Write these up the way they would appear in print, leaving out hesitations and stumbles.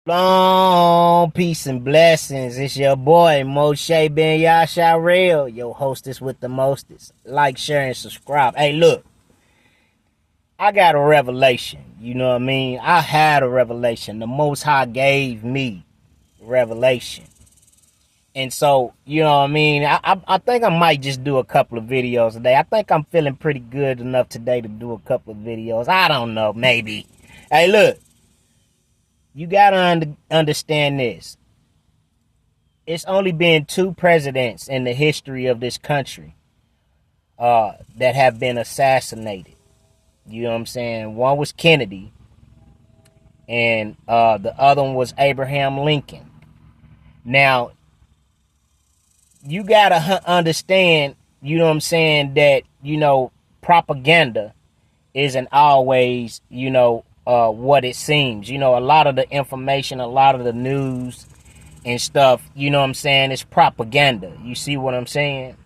Long peace and blessings. It's your boy Moshe Ben Yasharel, your hostess with the mostest. Like, share, and subscribe. Hey, look, I got a revelation. You know what I mean? I had a revelation. The Most High gave me revelation. And so, you know what I mean? I think I might just do a couple of videos today. I think I'm feeling pretty good enough today to do a couple of videos. I don't know, maybe. Hey, look, you got to understand this. It's only been two presidents in the history of this country that have been assassinated. You know what I'm saying? One was Kennedy, and the other one was Abraham Lincoln. Now, you got to understand, you know what I'm saying, that, propaganda isn't always, what it seems. A lot of the information, a lot of the news and stuff, you know what I'm saying, it's propaganda. You see what I'm saying?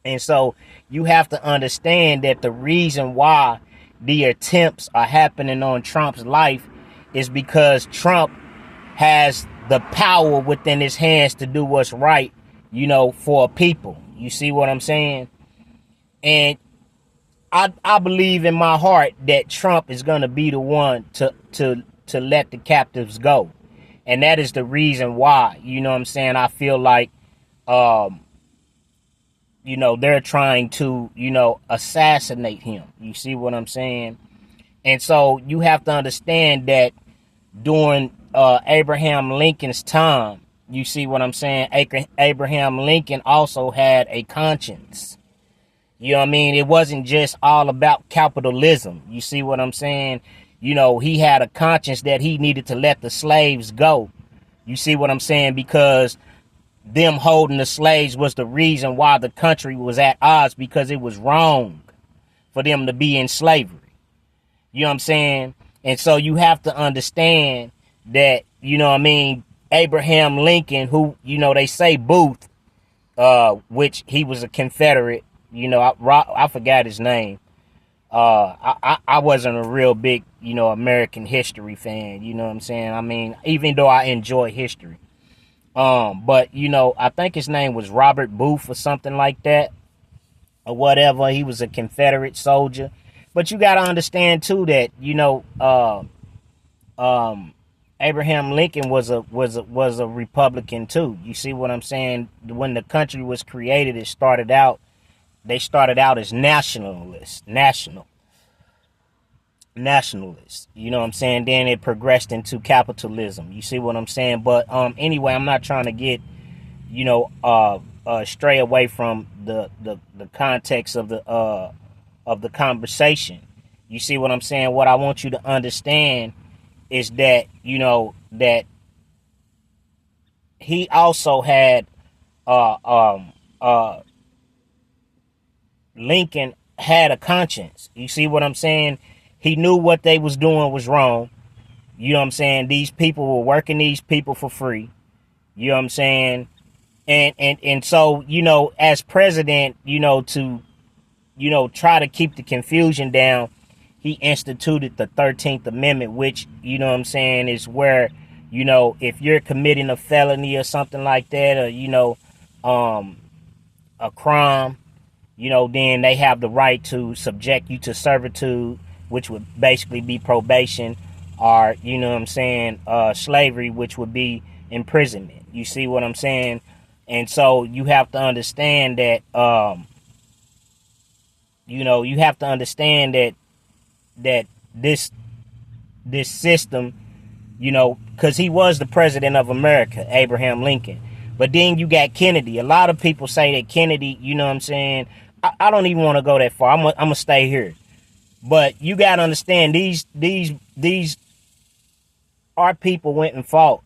And so you have to understand that the reason why the attempts are happening on Trump's life is because Trump has the power within his hands to do what's right, for people. You see what I'm saying? And I believe in my heart that Trump is going to be the one to let the captives go. And that is the reason why, you know what I'm saying, I feel like, they're trying to, assassinate him. You see what I'm saying? And so you have to understand that during Abraham Lincoln's time, you see what I'm saying, Abraham Lincoln also had a conscience. You know what I mean? It wasn't just all about capitalism. You see what I'm saying? He had a conscience that he needed to let the slaves go. You see what I'm saying? Because them holding the slaves was the reason why the country was at odds, because it was wrong for them to be in slavery. You know what I'm saying? And so you have to understand that, Abraham Lincoln, who, they say Booth, which he was a Confederate, I forgot his name. I wasn't a real big, American history fan, you know what I'm saying? I mean, even though I enjoy history. But, I think his name was Robert Booth or something like that, or whatever. He was a Confederate soldier. But you got to understand, too, that, Abraham Lincoln was a Republican, too. You see what I'm saying? When the country was created, they started out as nationalists. You know what I'm saying? Then it progressed into capitalism. You see what I'm saying? But anyway, I'm not trying to get stray away from the context of the conversation. You see what I'm saying? What I want you to understand is that that he also had Lincoln had a conscience. You see what I'm saying? He knew what they was doing was wrong. You know what I'm saying? These people were working these people for free. You know what I'm saying? And so, as president, to, try to keep the confusion down, he instituted the 13th Amendment, which, you know what I'm saying, is where, if you're committing a felony or something like that, or, a crime, then they have the right to subject you to servitude, which would basically be probation, or, you know what I'm saying, slavery, which would be imprisonment. You see what I'm saying? And so you have to understand that, you have to understand that this system, because he was the president of America, Abraham Lincoln. But then you got Kennedy. A lot of people say that Kennedy, you know what I'm saying? I don't even want to go that far. I'm gonna stay here. But you got to understand, these our people went and fought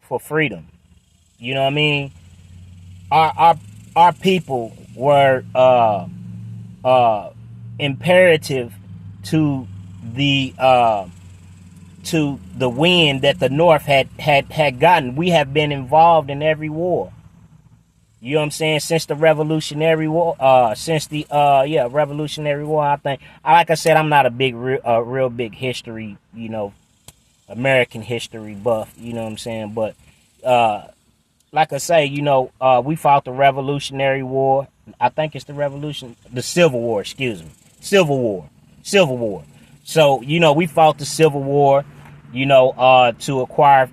for freedom. You know what I mean? Our people were imperative to the win that the North had gotten. We have been involved in every war. You know what I'm saying? Since the Revolutionary War, Revolutionary War. I think, like I said, I'm not a real big history, American history buff, you know what I'm saying? But like I say, we fought the Revolutionary War. I think it's the Civil War, excuse me. Civil War. So, we fought the Civil War, to acquire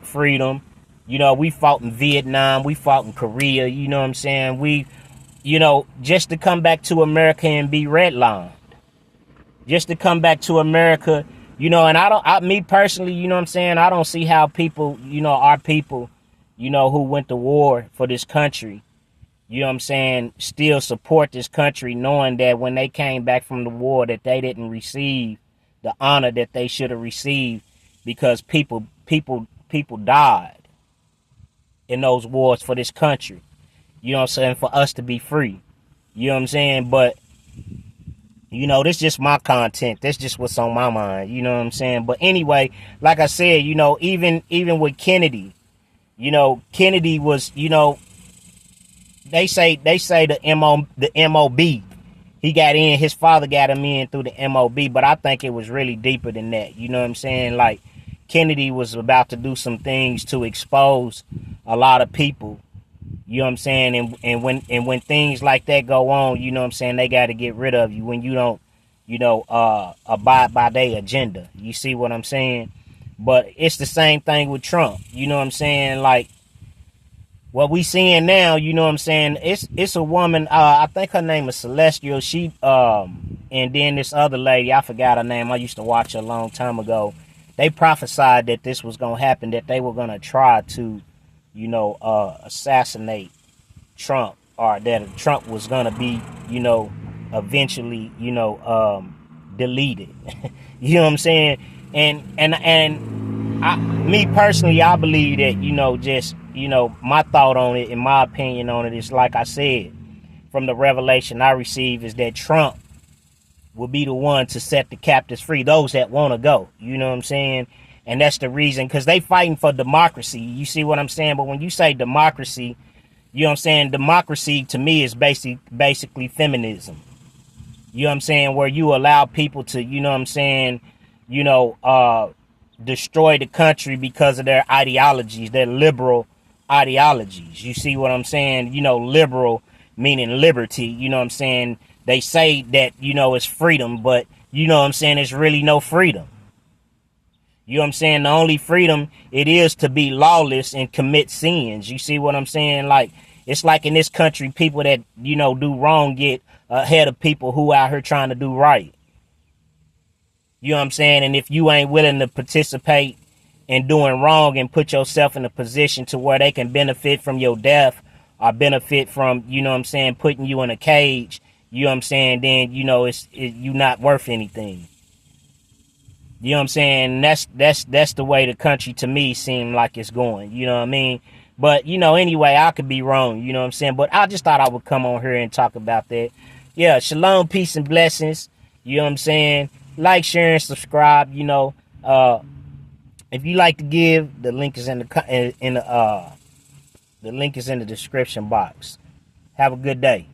freedom. We fought in Vietnam, we fought in Korea, you know what I'm saying? Just to come back to America and be redlined. Just to come back to America, and me personally, you know what I'm saying? I don't see how people, our people, who went to war for this country, you know what I'm saying, still support this country, knowing that when they came back from the war that they didn't receive the honor that they should have received, because people died in those wars for this country. You know what I'm saying? For us to be free. You know what I'm saying? But this just my content. That's just what's on my mind. You know what I'm saying? But anyway, like I said, even with Kennedy, Kennedy was, they say the MOB. He got in, his father got him in through the MOB, but I think it was really deeper than that. You know what I'm saying? Like, Kennedy was about to do some things to expose a lot of people. You know what I'm saying? And when things like that go on, you know what I'm saying, they got to get rid of you when you don't, abide by their agenda. You see what I'm saying? But it's the same thing with Trump. You know what I'm saying? Like, what we seeing now, you know what I'm saying? It's a woman, I think her name is Celestial. She and then this other lady, I forgot her name. I used to watch her a long time ago. They prophesied that this was gonna happen, that they were gonna try to, assassinate Trump, or that Trump was gonna be, eventually, deleted. You know what I'm saying? And me personally, I believe that, just, my thought on it and my opinion on it is, like I said, from the revelation I received, is that Trump will be the one to set the captives free, those that want to go. You know what I'm saying? And that's the reason, because they fighting for democracy. You see what I'm saying? But when you say democracy, you know what I'm saying? Democracy to me is basically feminism. You know what I'm saying? Where you allow people to, you know what I'm saying, destroy the country because of their ideologies, their liberal ideologies. You see what I'm saying? Liberal meaning liberty. You know what I'm saying? They say that, it's freedom, but you know what I'm saying, it's really no freedom. You know what I'm saying? The only freedom it is to be lawless and commit sins. You see what I'm saying? Like, it's like in this country, people that, do wrong get ahead of people who out here trying to do right. You know what I'm saying? And if you ain't willing to participate in doing wrong and put yourself in a position to where they can benefit from your death, or benefit from, you know what I'm saying, putting you in a cage, you know what I'm saying, then, you're not worth anything. You know what I'm saying? That's the way the country, to me, seemed like it's going. You know what I mean? But, anyway, I could be wrong. You know what I'm saying? But I just thought I would come on here and talk about that. Yeah, shalom, peace, and blessings. You know what I'm saying? Like, share, and subscribe. If you like to give, the link is in the link is in the description box. Have a good day.